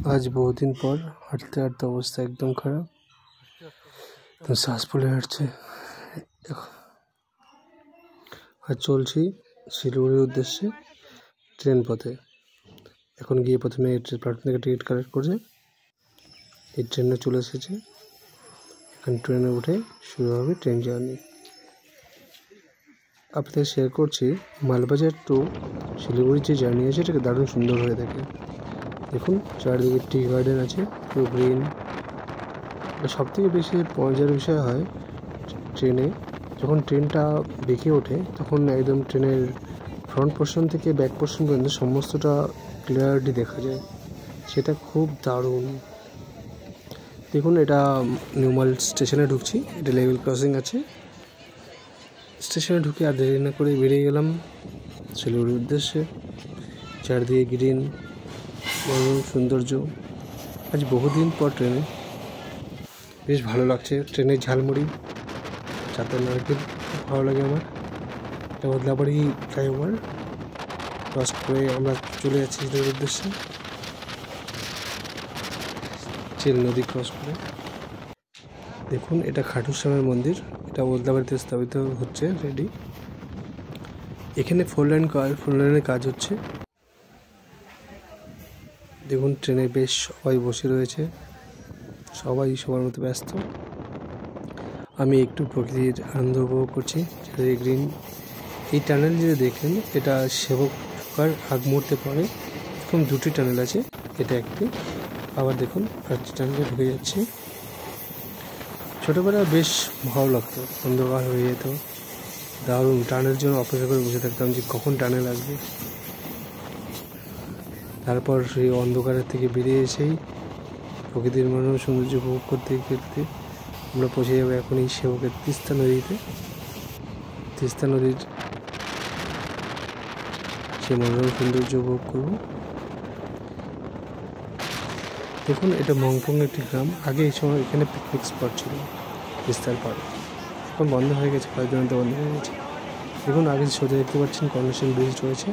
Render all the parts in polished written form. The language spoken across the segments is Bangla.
आज बहुत दिन पर হাঁটতে হাঁটতে অবস্থা একদম খারাপ, তো শ্বাস ফুলে হাঁটছে। আর চলছি শিলিগুড়ির উদ্দেশ্যে ট্রেন পথে। এখন গিয়ে প্রথমে প্ল্যাটফর্ম থেকে টিকিট কালেক্ট করে এই ট্রেনে চলে এসেছে। এখন ট্রেনে উঠে শুরু হবে ট্রেন জার্নি। আপনাদের শেয়ার করছি মালবাজার টু শিলিগুড়ির যে জার্নি আছে এটাকে দারুণ সুন্দর হয়ে থাকে। দেখুন চারিদিকে টি গার্ডেন আছে, পুরো গ্রিন। সব থেকে বেশি মজার বিষয় হয় ট্রেনে যখন ট্রেনটা বেঁকে ওঠে তখন একদম ট্রেনের ফ্রন্ট পোর্শন থেকে ব্যাক পোর্শন পর্যন্ত সমস্তটা ক্লিয়ারলি দেখা যায়, সেটা খুব দারুণ। দেখুন এটা নিউমাল স্টেশনে ঢুকছি, এটা লেভেল ক্রসিং আছে। স্টেশনে ঢুকে আর দেরি না করে বেরিয়ে গেলাম শিলিগুড়ির উদ্দেশ্যে। চারদিকে গ্রিন, সৌন্দর্য। আজ বহুদিন পর ট্রেনে, বেশ ভালো লাগছে। ট্রেনের ঝালমুড়ি, চারটা নারকেল ভালো লাগে আমার। এটা বদলাবাড়ি ফ্লাইওভার ক্রস করে আমরা চলে যাচ্ছি শিলিগুড়ির উদ্দেশ্যে, চিল নদী ক্রস করে। দেখুন এটা খাটু শ্যামের মন্দির, এটা বদলাবাড়িতে স্থাপিত হচ্ছে রেডি। এখানে ফোর লাইনের কাজ হচ্ছে। দেখুন ট্রেনে বেশ সবাই বসে রয়েছে, সবাই সবার মতো ব্যস্ত। আমি একটু প্রকৃতির আনন্দ উপভোগ করছি। চারিদিকে গ্রিন। এই টানেল যে দেখলেন এটা সেবক ঢোকার আগ মুহূর্তে পরে। এরকম দুটি টানেল আছে, এটা একটি। আবার দেখুন আরেকটি টানেলে ঢুকে যাচ্ছে। ছোটোবেলায় বেশ ভালো লাগতো, অন্ধকার হয়ে যেত, দারুণ। টানেলের জন্য অপেক্ষা করে বসে থাকতাম যে কখন টানেল আসবে। তারপর সেই অন্ধকারের থেকে বেরিয়ে এসেই প্রকৃতির মনোরম সৌন্দর্য উপভোগ করতে করতে আমরা পৌঁছে যাবো এখন এই সেবকের তিস্তা নদীতে। তিস্তা নদীর সেই মনোরম সৌন্দর্য উপভোগ করব। দেখুন এটা মংপং একটি গ্রাম। আগে এই সময় এখানে পিকনিক স্পট ছিল তিস্তার পাড়ে, এখন বন্ধ হয়ে গেছে, কয়েকদিন তো বন্ধ হয়ে গেছে। দেখুন আগে সোজা দেখতে পাচ্ছেন কর্নেশন ব্রিজ রয়েছে,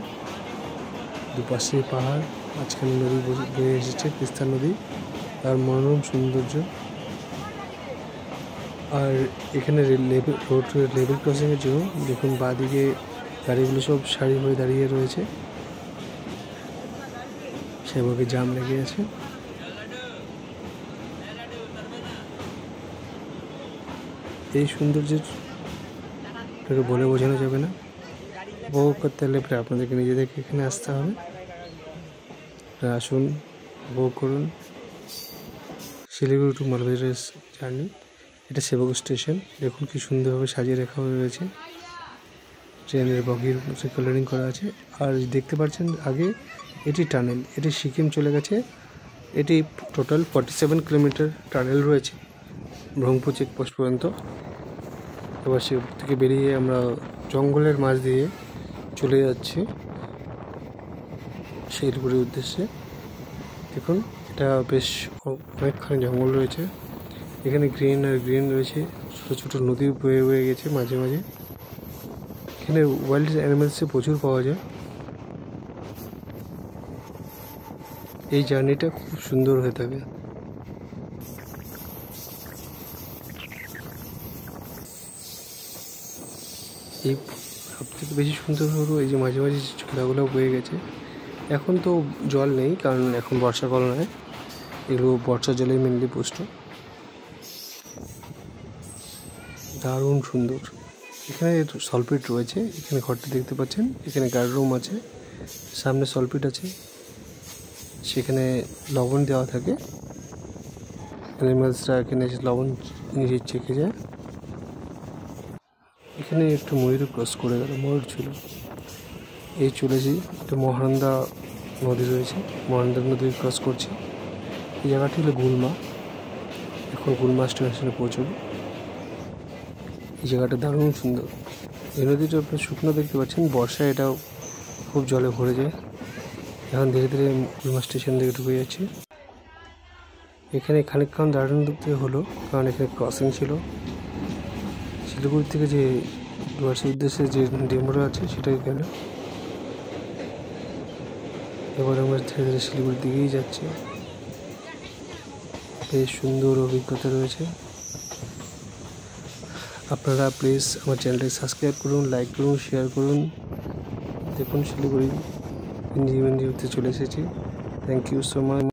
দুপাশে পাহাড়, মাঝখানে নদী বয়ে এসেছে তিস্তা নদী, তার মনোরম সৌন্দর্য। আর এখানে রোড লেভেল ক্রসিংয়ের জন্য দেখুন বাঁদিকে গাড়িগুলো সব সারি হয়ে দাঁড়িয়ে রয়েছে, সেভাবে জাম লেগে আছে। এই সৌন্দর্যের বলে বোঝানো যাবে না। উপভোগ করতে হলে প্রায় আপনাদেরকে নিজেদেরকে এখানে আসতে হবে। আসুন, উপভোগ করুন শিলিগুড়ি টু মালবাজারের জার্নি। এটা সেবক স্টেশন। দেখুন কি সুন্দরভাবে সাজিয়ে রাখা রয়েছে, ট্রেনের বগির কালারিং করা আছে। আর দেখতে পাচ্ছেন আগে এটি টানেল, এটি সিকিম চলে গেছে। এটি টোটাল 47 কিলোমিটার টানেল রয়েছে ব্রহ্মপুর চেকপোস্ট পর্যন্ত। এবার সে থেকে বেরিয়ে আমরা জঙ্গলের মাঝ দিয়ে চলে যাচ্ছি শিলিগুড়ির উদ্দেশ্যে। দেখুন এটা বেশ অনেকখানি জঙ্গল রয়েছে, এখানে গ্রিন আর গ্রিন রয়েছে, ছোটো ছোটো নদী বয়ে বয়ে গেছে মাঝে মাঝে। এখানে ওয়াইল্ড অ্যানিমেলসে প্রচুর পাওয়া যায়। এই জার্নিটা খুব সুন্দর হয়ে থাকে। এই সবথেকে বেশি সুন্দর হলো এই যে মাঝে মাঝে ছোলাগুলো বয়ে গেছে। এখন তো জল নেই, কারণ এখন বর্ষাকাল নয়, এগুলো বর্ষা জলে মেনলি পুষ্ট। দারুণ সুন্দর। এখানে সলপিট রয়েছে, এখানে ঘরটা দেখতে পাচ্ছেন, এখানে গার্ড রুম আছে, সামনে সলপিট আছে, সেখানে লবণ দেওয়া থাকে। অ্যানিমালসরা এখানে লবণ নিজে চেখে যায়। এখানে একটু ময়ূর ক্রস করে গেল, ময়ূর ছিল। এই চলেছি, একটা মহানন্দা নদী রয়েছে, মহানন্দা নদী ক্রস করছি। এই জায়গাটি হলো গুলমা। এখন গুলমা স্টেশনে পৌঁছব। এই জায়গাটা দারুণ সুন্দর। এই নদীটা আপনার শুকনো দেখতে পাচ্ছেন, বর্ষায় এটাও খুব জলে ভরে যায়। এখন ধীরে ধীরে গুলমা স্টেশন থেকে ঢুকে যাচ্ছি। এখানে খানিকক্ষণ দাঁড়াতে হলো, কারণ এখানে ক্রসিং ছিল। শিলিগুড়ি থেকে যে ডুয়ার্সের উদ্দেশ্যে যে ডেমোটা আছে সেটাই গেল। এবার আমরা ধীরে ধীরে শিলিগুড়ির দিকেই যাচ্ছি। বেশ সুন্দর অভিজ্ঞতা রয়েছে। আপনারা প্লিজ আমার চ্যানেলটি সাবস্ক্রাইব করুন, লাইক করুন, শেয়ার করুন। দেখুন শিলিগুড়ি ইঞ্জিনিয়ারিং হতে চলে এসেছি। Thank you so much.